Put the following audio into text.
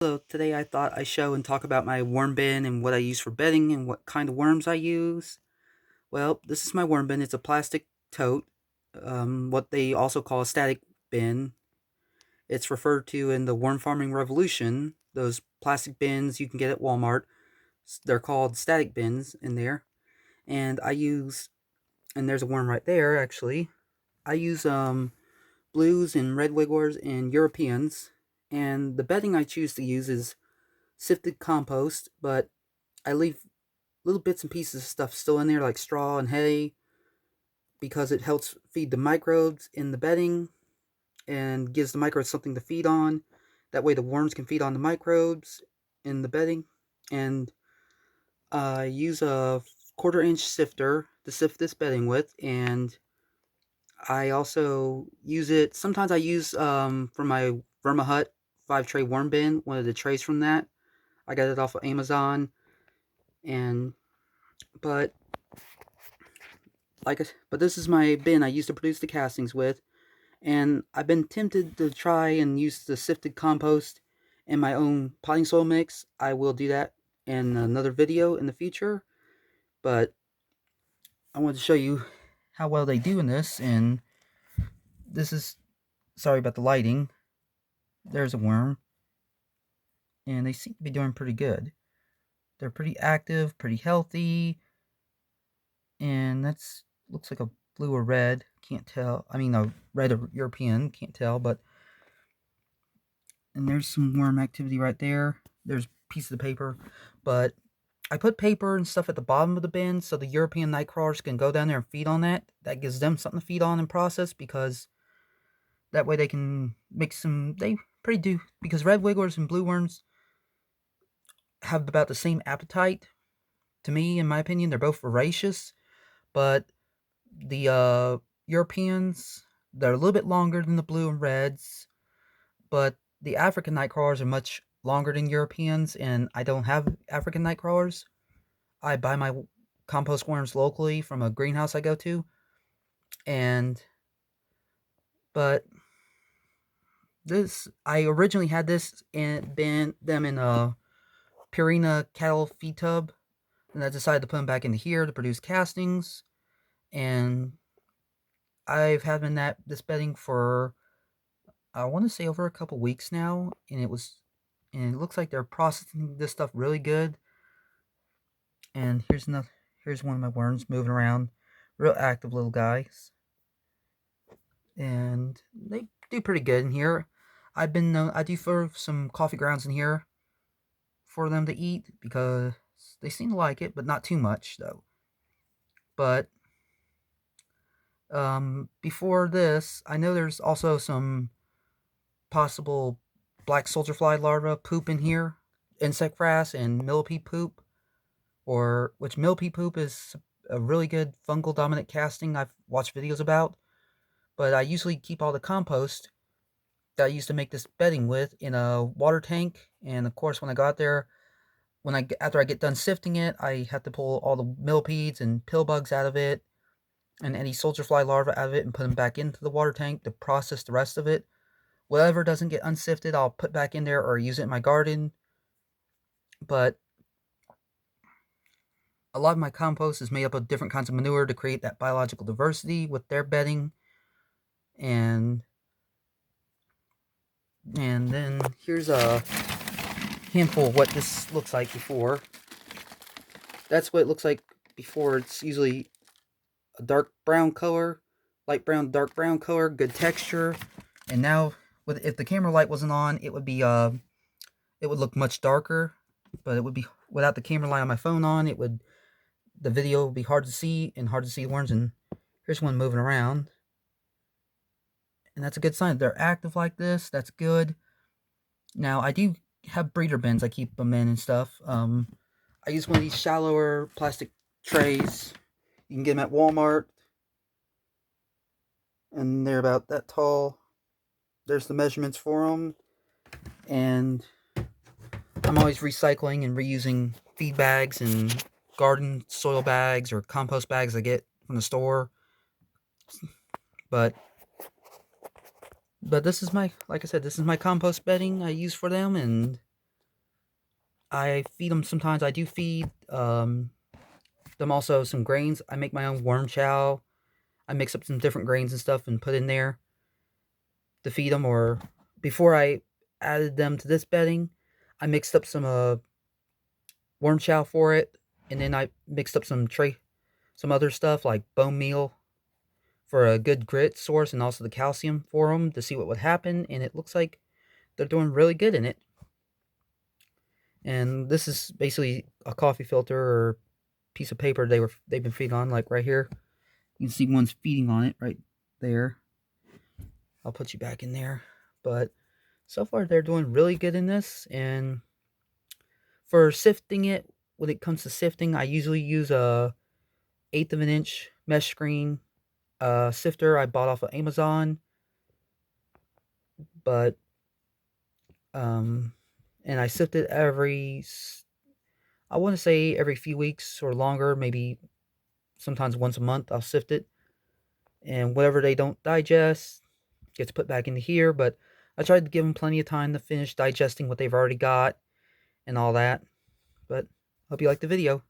So today I thought I'd show and talk about my worm bin and what I use for bedding and what kind of worms I use. Well, this is my worm bin. It's a plastic tote, what they also call a static bin. It's referred to in the worm farming revolution. Those plastic bins you can get at Walmart. They're called static bins in there. And and there's a worm right there actually. I use blues and red wigglers and Europeans. And the bedding I choose to use is sifted compost, but I leave little bits and pieces of stuff still in there, like straw and hay, because it helps feed the microbes in the bedding and gives the microbes something to feed on. That way, the worms can feed on the microbes in the bedding. And I use a quarter-inch sifter to sift this bedding with, and I also use it. Sometimes I use for my Vermihut 5-tray worm bin, one of the trays from that. I got it off of Amazon, and but but this is my bin I used to produce the castings with, and I've been tempted to try and use the sifted compost in my own potting soil mix. I will do that in another video in the future, but I wanted to show you how well they do in this, and this is, sorry about the lighting, there's a worm, and they seem to be doing pretty good. They're pretty active, pretty healthy, and that's, looks like a blue or red, can't tell, I mean a red or European, can't tell, but and there's some worm activity right there. There's pieces of paper, but I put paper and stuff at the bottom of the bin so the European night crawlers can go down there and feed on that. That gives them something to feed on and process, because that way they can make some, they pretty do, because red wigglers and blue worms have about the same appetite. To me, in my opinion, they're both voracious, but the Europeans, they're a little bit longer than the blue and reds, but the African night crawlers are much longer than Europeans, and I don't have African night crawlers. I buy my compost worms locally from a greenhouse I go to, and but this, I originally had this in been them in a Purina cattle feed tub, and I decided to put them back into here to produce castings, and I've had them in this bedding for, I want to say, over a couple weeks now, and it looks like they're processing this stuff really good. And here's one of my worms moving around, real active little guys, and they do pretty good in here. I do throw some coffee grounds in here for them to eat because they seem to like it, but not too much though. But before this, I know there's also some possible black soldier fly larva poop in here, insect frass and millipede poop, or which millipede poop is a really good fungal dominant casting I've watched videos about. But I usually keep all the compost that I used to make this bedding with in a water tank, and of course when I got there, after I get done sifting it, I have to pull all the millipedes and pill bugs out of it, and any soldier fly larvae out of it, and put them back into the water tank to process the rest of it. Whatever doesn't get unsifted, I'll put back in there or use it in my garden. But a lot of my compost is made up of different kinds of manure to create that biological diversity with their bedding. And then here's a handful of what this looks like before. That's what it looks like before. It's usually a dark brown color, light brown, dark brown color, good texture. And now, if the camera light wasn't on, it would look much darker. But it would be, without the camera light on my phone on, the video would be hard to see and hard to see the worms. And here's one moving around, and that's a good sign. They're active like this. That's good. Now I do have breeder bins. I keep them in and stuff. I use one of these shallower plastic trays. You can get them at Walmart, and they're about that tall. There's the measurements for them, and I'm always recycling and reusing feed bags and garden soil bags or compost bags I get from the store. But this is my, like I said, this is my compost bedding I use for them, and I feed them sometimes. I do feed them also some grains. I make my own worm chow. I mix up some different grains and stuff and put in there to feed them. Or before I added them to this bedding, I mixed up some worm chow for it, and then I mixed up some other stuff like bone meal for a good grit source and also the calcium for them to see what would happen. And it looks like they're doing really good in it. And this is basically a coffee filter or piece of paper they've been feeding on, like right here. You can see one's feeding on it right there. I'll put you back in there. But so far they're doing really good in this. And for sifting it, when it comes to sifting, I usually use a 1/8 of an inch mesh screen sifter I bought off of Amazon. But and I sift it I want to say every few weeks or longer, maybe sometimes once a month I'll sift it. And whatever they don't digest gets put back into here, but I tried to give them plenty of time to finish digesting what they've already got and all that. But hope you liked the video.